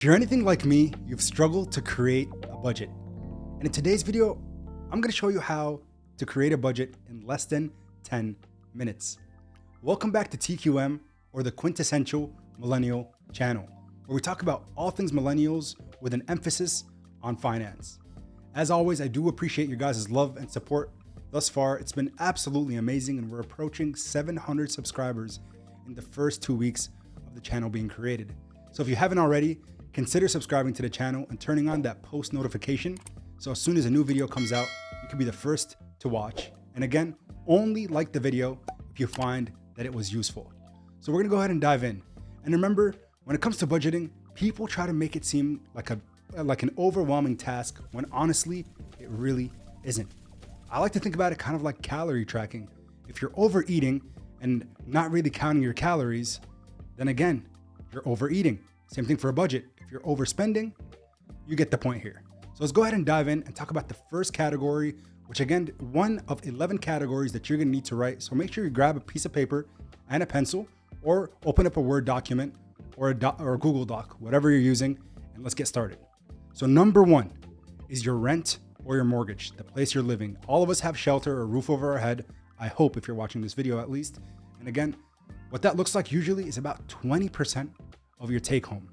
If you're anything like me, you've struggled to create a budget. And in today's video, I'm going to show you how to create a budget in less than 10 minutes. Welcome back to TQM, or the quintessential millennial channel, where we talk about all things millennials with an emphasis on finance. As always, I do appreciate your guys' love and support. Thus far, it's been absolutely amazing, and we're approaching 700 subscribers in the first 2 weeks of the channel being created. So if you haven't already, consider subscribing to the channel and turning on that post notification, so as soon as a new video comes out, you can be the first to watch. And again, only like the video if you find that it was useful. So we're gonna go ahead and dive in. And remember, when it comes to budgeting, people try to make it seem like an overwhelming task, when honestly, it really isn't. I like to think about it kind of like calorie tracking. If you're overeating and not really counting your calories, then again, you're overeating. Same thing for a budget. If you're overspending, you get the point here. So let's go ahead and dive in and talk about the first category, which again, one of 11 categories that you're gonna need to write. So make sure you grab a piece of paper and a pencil, or open up a Word document or a Google Doc, whatever you're using, and let's get started. So number one is your rent or your mortgage, the place you're living. All of us have shelter or roof over our head. I hope, if you're watching this video at least. And again, what that looks like usually is about 20% of your take home.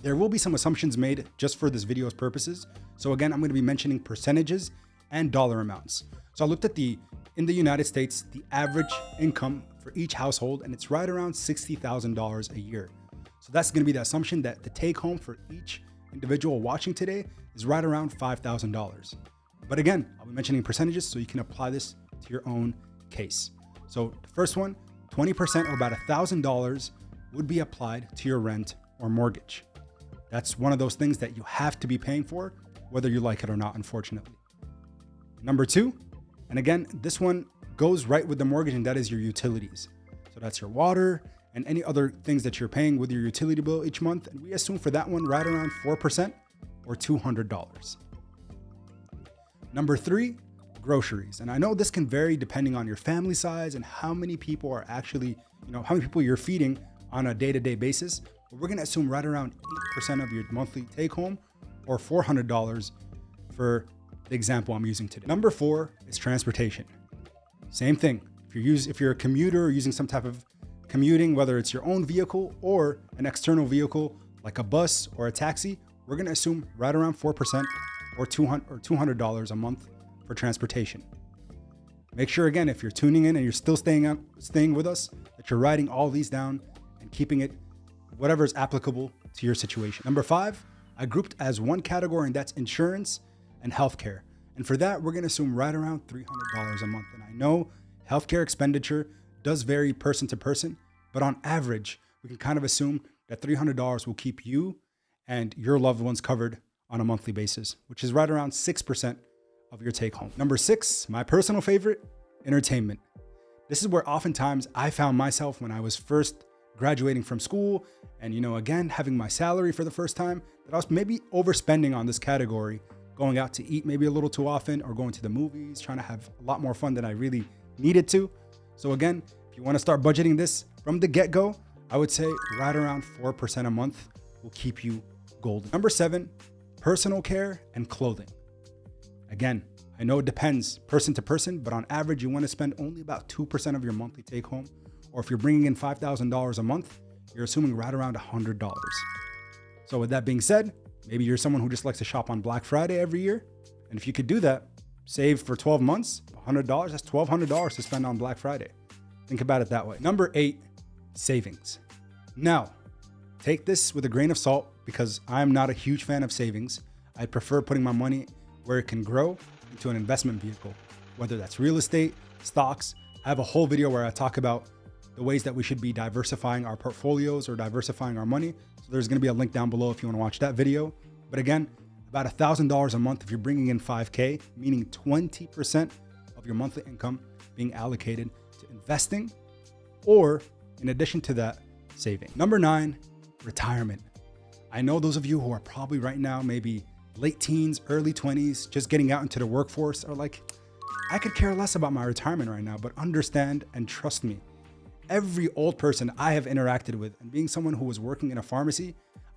There will be some assumptions made just for this video's purposes. So again, I'm going to be mentioning percentages and dollar amounts. So I looked at in the United States, the average income for each household, and it's right around $60,000 a year. So that's going to be the assumption that the take home for each individual watching today is right around $5,000. But again, I'll be mentioning percentages so you can apply this to your own case. So the first one, 20% or about $1,000 would be applied to your rent or mortgage. That's one of those things that you have to be paying for, whether you like it or not, unfortunately. Number two, and again, this one goes right with the mortgage, and that is your utilities. So that's your water and any other things that you're paying with your utility bill each month. And we assume for that one right around 4% or $200. Number three, groceries. And I know this can vary depending on your family size and how many people are actually, how many people you're feeding on a day-to-day basis. But we're gonna assume right around 8% of your monthly take home, or $400 for the example I'm using today. Number four is transportation. Same thing. If you're a commuter or using some type of commuting, whether it's your own vehicle or an external vehicle like a bus or a taxi, we're gonna assume right around 4% or $200 a month for transportation. Make sure, again, if you're tuning in and you're still staying with us, that you're writing all these down and keeping it whatever is applicable to your situation. Number five, I grouped as one category, and that's insurance and healthcare. And for that, we're gonna assume right around $300 a month. And I know healthcare expenditure does vary person to person, but on average, we can kind of assume that $300 will keep you and your loved ones covered on a monthly basis, which is right around 6% of your take home. Number six, my personal favorite, entertainment. This is where oftentimes I found myself when I was first graduating from school and, again, having my salary for the first time, that I was maybe overspending on this category, going out to eat maybe a little too often, or going to the movies, trying to have a lot more fun than I really needed to. So again, if you want to start budgeting this from the get-go, I would say right around 4% a month will keep you golden. Number seven, personal care and clothing. Again, I know it depends person to person, but on average, you want to spend only about 2% of your monthly take home. Or if you're bringing in $5,000 a month, you're assuming right around $100. So with that being said, maybe you're someone who just likes to shop on Black Friday every year. And if you could do that, save for 12 months, $100, that's $1,200 to spend on Black Friday. Think about it that way. Number eight, savings. Now, take this with a grain of salt, because I'm not a huge fan of savings. I prefer putting my money where it can grow into an investment vehicle, whether that's real estate, stocks. I have a whole video where I talk about the ways that we should be diversifying our portfolios or diversifying our money. So there's gonna be a link down below if you wanna watch that video. But again, about $1,000 a month if you're bringing in 5K, meaning 20% of your monthly income being allocated to investing, or in addition to that, saving. Number nine, retirement. I know those of you who are probably right now, maybe late teens, early 20s, just getting out into the workforce, are like, I could care less about my retirement right now. But understand and trust me, every old person I have interacted with, and being someone who was working in a pharmacy,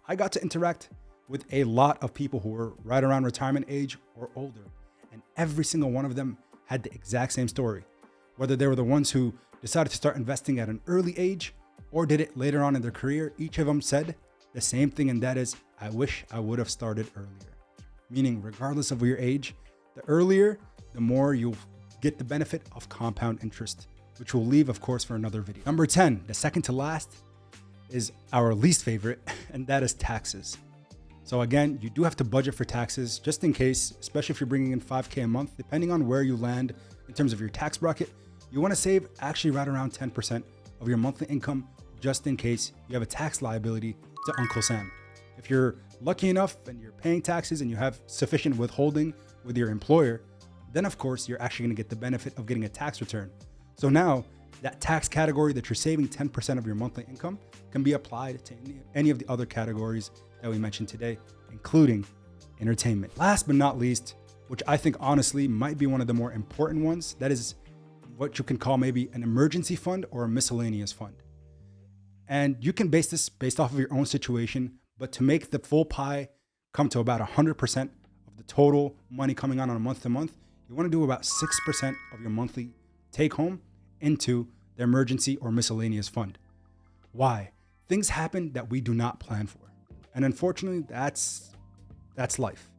I got to interact with a lot of people who were right around retirement age or older, and every single one of them had the exact same story. Whether they were the ones who decided to start investing at an early age or did it later on in their career, each of them said the same thing, and that is, I wish I would have started earlier. Meaning, regardless of your age, the earlier, the more you'll get the benefit of compound interest, which we'll leave, of course, for another video. Number 10, the second to last, is our least favorite, and that is taxes. So again, you do have to budget for taxes just in case, especially if you're bringing in $5K a month, depending on where you land in terms of your tax bracket, you want to save actually right around 10% of your monthly income, just in case you have a tax liability to Uncle Sam. If you're lucky enough and you're paying taxes and you have sufficient withholding with your employer, then of course, you're actually going to get the benefit of getting a tax return. So now that tax category that you're saving 10% of your monthly income can be applied to any of the other categories that we mentioned today, including entertainment. Last but not least, which I think honestly might be one of the more important ones, that is what you can call maybe an emergency fund or a miscellaneous fund. And you can base this based off of your own situation, but to make the full pie come to about 100% of the total money coming on a month to month, you want to do about 6% of your monthly take home into the emergency or miscellaneous fund. Why? Things happen that we do not plan for. And unfortunately, that's life.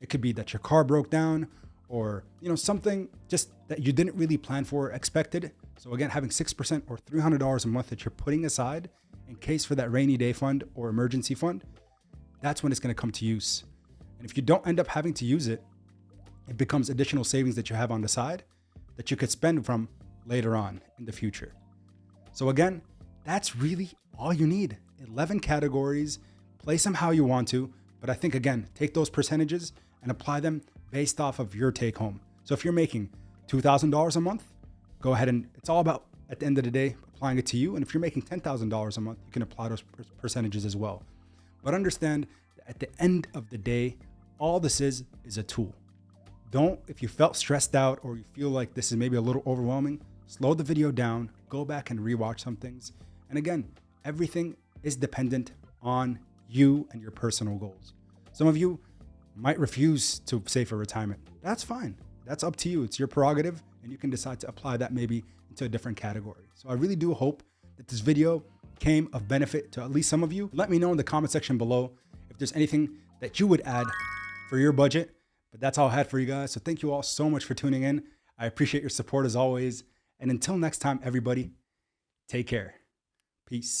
It could be that your car broke down or, something just that you didn't really plan for or expected. So again, having 6% or $300 a month that you're putting aside in case for that rainy day fund or emergency fund, that's when it's going to come to use. And if you don't end up having to use it, it becomes additional savings that you have on the side that you could spend from later on in the future. So again, that's really all you need. 11 categories, place them how you want to, but I think again, take those percentages and apply them based off of your take home. So if you're making $2,000 a month, go ahead and it's all about, at the end of the day, applying it to you. And if you're making $10,000 a month, you can apply those percentages as well. But understand that at the end of the day, all this is a tool. If you felt stressed out or you feel like this is maybe a little overwhelming, slow the video down, go back and rewatch some things. And again, everything is dependent on you and your personal goals. Some of you might refuse to save for retirement. That's fine. That's up to you. It's your prerogative, and you can decide to apply that maybe into a different category. So I really do hope that this video came of benefit to at least some of you. Let me know in the comment section below if there's anything that you would add for your budget. But that's all I had for you guys. So thank you all so much for tuning in. I appreciate your support as always. And until next time, everybody, take care. Peace.